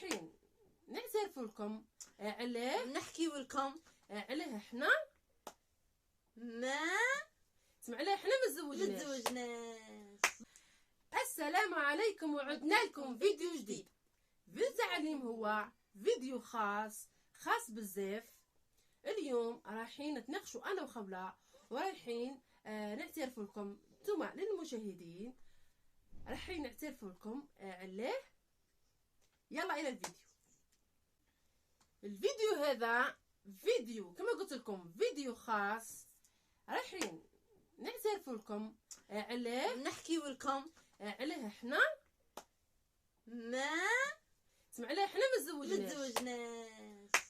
رايحين نعترف لكم عليه، نحكي لكم عليه احنا ما تسمع عليه احنا ما تزوجناش. السلام عليكم، وعدنا لكم فيديو جديد. فيديو تعليم هو فيديو خاص بزاف. اليوم رايحين نتناقشوا انا وخولة، ورايحين نعترف لكم نتوما للمشاهدين، رايحين نعترف لكم عليه. يلا الى الفيديو هذا فيديو كما قلت لكم فيديو خاص، رايحين نعترف لكم عليه، نحكي لكم عليه احنا ما تسمع عليه احنا ما تزوجناش.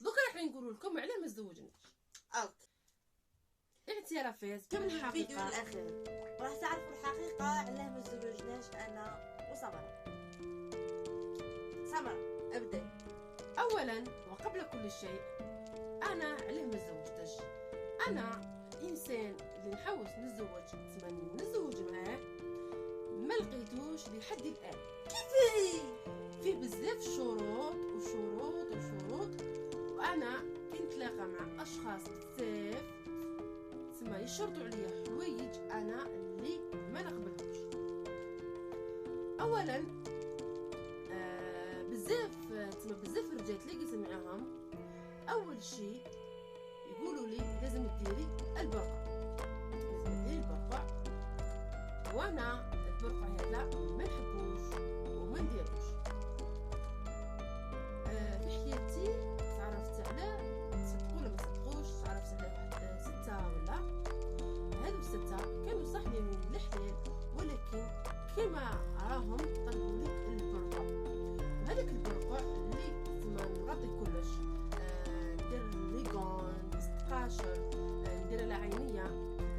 دوك رايحين نقول لكم عليه ما تزوجناش. اوكي، اعترافات كمل كامل الفيديو الحقيقه. الاخير راح تعرفوا الحقيقه علاه ما تزوجناش انا وسمرة. سمرة ابدا. اولا وقبل كل شيء، انا عليه ما تزوجتش. انا انسان اللي نحوس نتزوج معاه ما لقيتوش لحد الان. كيفي فيه بزاف شروط وشروط وشروط، وانا كنتلاقى مع اشخاص بزاف تسمى يشرطوا عليا حوايج انا اللي ما نقبلهمش. اولا بزاف الرجال تلاقيت معاهم اول شيء يقولوا لي لازم ديري البرقع، وانا البرقع هذا ما نحبوش وما نديروش. في حياتي تعرفت على صدقوا ولا ما صدقوش، تعرفت على واحد 6 ولا هادو 6 كانوا صح يمين الحلال، ولكن كما راهم طلبوا لي البرقع. وهذاك البرقع اللي تسمى نغطي كلش، ندير ليغون، نستقاشر، ندير العينيه،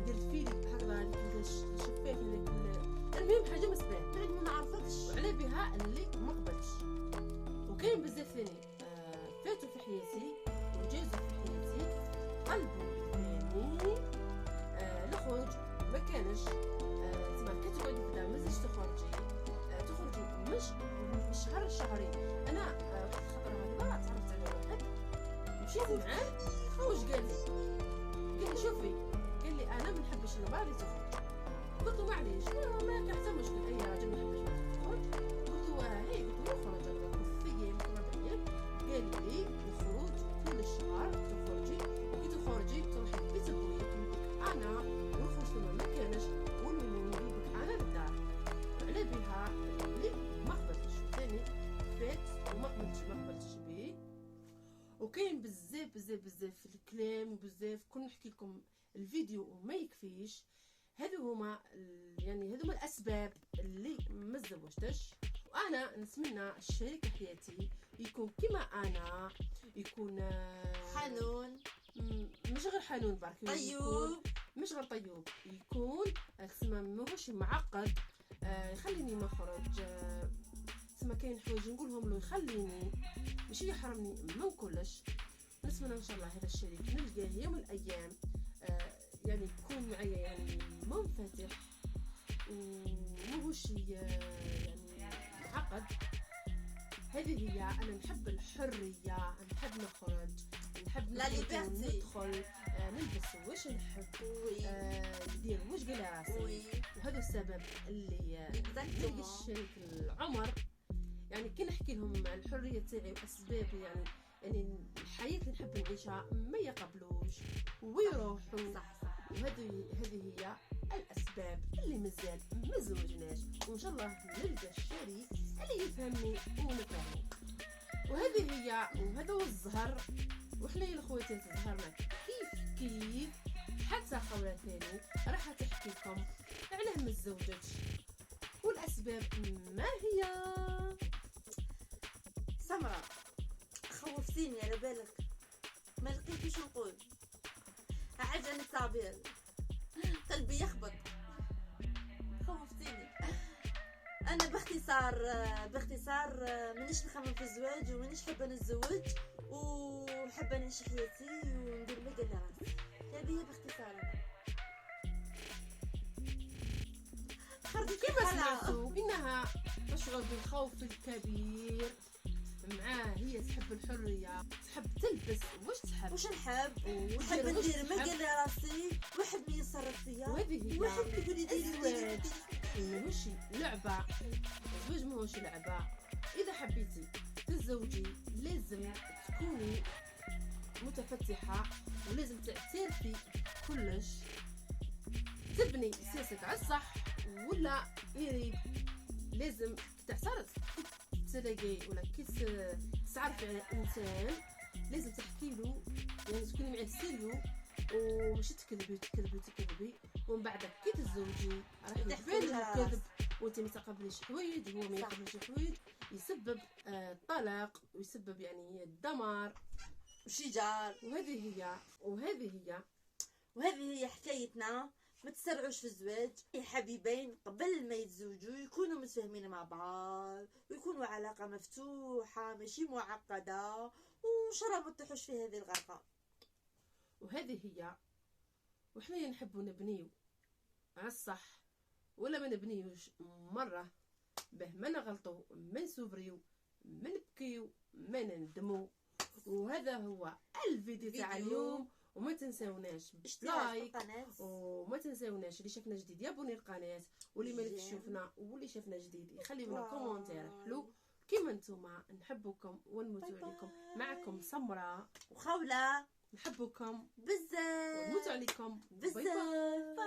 ندير الفيلي هكذا هذيك الشفاف هذاك. المهم حاجه مسبان بعد ما نعرفكش وعلى بها اللي ما قبلتش. وكاين بزاف ثاني فاتوا في حياتي وجازوا في حياتي قلبوا ثاني الخروج ما كانش تسمع كي تقعدي في الدار مازالش تخرجي مش شهر شهرين. انا واحد الخطره هكذا تعرفت على واحد مشيت معاه، واش قال لي شوفي، قال لي انا ما نحبش المراه تخرج. قلت له معليش ما كان حتى مشكل، اي راجل ما يحبش تخرج. قلت له هي، قلت له خرج 3 ايام 4 ايام. قال لي الخروج كل شهر تخرجي، وكي تخرجي تروحي لبيت بويك. انا نخرج لما ما كانش ونجيبك انا للدار. على بها اللي ما قبلتش ثاني فات وما قبلتش بيه. وكاين بزاف في الكلام بزاف، كون نحكي لكم الفيديو وما يكفيش. هذو هما الاسباب اللي ما تزوجتش. وانا نتمنى الشريك حياتي يكون كما انا، يكون حنون، مش غير حنون برك، طيوب، مش غير طيوب، يكون تسمى ماهوش معقد، يخليني نخرج. تسمى كاين حوايج نقولهم له يخليني ماشي يحرمني من كلش. نتمنى ان شاء الله هذا الشريك نلقاه يوم من الايام يكون معايا منفتح وماهوش معقد. هذه هي. انا نحب الحريه، نحب نخرج، نحب ندخل نلبس واش نحب، ندير واش قال راسي. وهذا السبب اللي نلقى الشريك العمر. كي نحكي لهم الحريه تاعي واسباب الحياه اللي نحب نعيشها ما يقبلوش ويروحوا. صح. وهذه هي الاسباب اللي مازال ما زوجناش، وان شاء الله نلقى الشريك اللي يفهمني ونفهمه. وهذه هي، وهذا هو الزهر. وحنايا الخواتات زهرنا كيف حتى خوله ثاني راح تحكي لكم علاه ما تزوجتش والاسباب ما هي. سمرة خوفتيني على بالك، ما لقيتش نقول. عجل التعبير، قلبي يخبط. خوفتيني. انا باختصار مانيش نخمم في الزواج، ومانيش حابه نتزوج، وحابه نعيش حياتي وندير ما قال راسي. هذه هي باختصار. كيف سمعتوا انها تشعر بالخوف الكبير مع بس واش تحب واش نحب ودير نحب واش ندير ما تحب. قال راسي، واحد ما يصرف فيا، وهذه هي واحد يقول لي ديري الزواج. ماهوش لعبة، الزواج ماهوش لعبة. إذا حبيتي تتزوجي لازم تكوني متفتحة، ولازم تعترفي كلش، تبني سياسك على الصح ولا يريد. لازم تعترف كي تلاقي ولا كي تعرفي على انسان، لازم تحكي له، يعني تكوني معاه سيريو وماشي تكذبي، ومن بعد كي تتزوجي راح يبان الكذب وانت ما تقبليش حوايج، هو ما يقبلش حوايج، يسبب طلاق ويسبب يعني الدمار وشجار. وهذه هي حكايتنا. ما تسرعوش في الزواج يا حبيبين، قبل ما يتزوجوا يكونوا متفاهمين مع بعض، ويكونوا علاقة مفتوحة ماشي معقدة، وان شاء الله ما تطيحوش في هذه الغرقة. وهذه هي. وحنا نحبوا نبنيو على الصح ولا ما نبنيوش مرة، به ما نغلطوا، ما نسوفريو، ما نبكيو، ما نندمو. وهذا هو الفيديو تاع اليوم. وما تنساوناش لايك، وما تنساوناش اللي شافنا جديد يابوني القناه، واللي ما يشوفنا واللي شافنا جديد يخلي لنا كومونتير حلو. كيما نتوما نحبكم ونموتوا عليكم. معكم سمراء وخولة، نحبكم بزاف ونموتوا عليكم. باي باي. بزاف.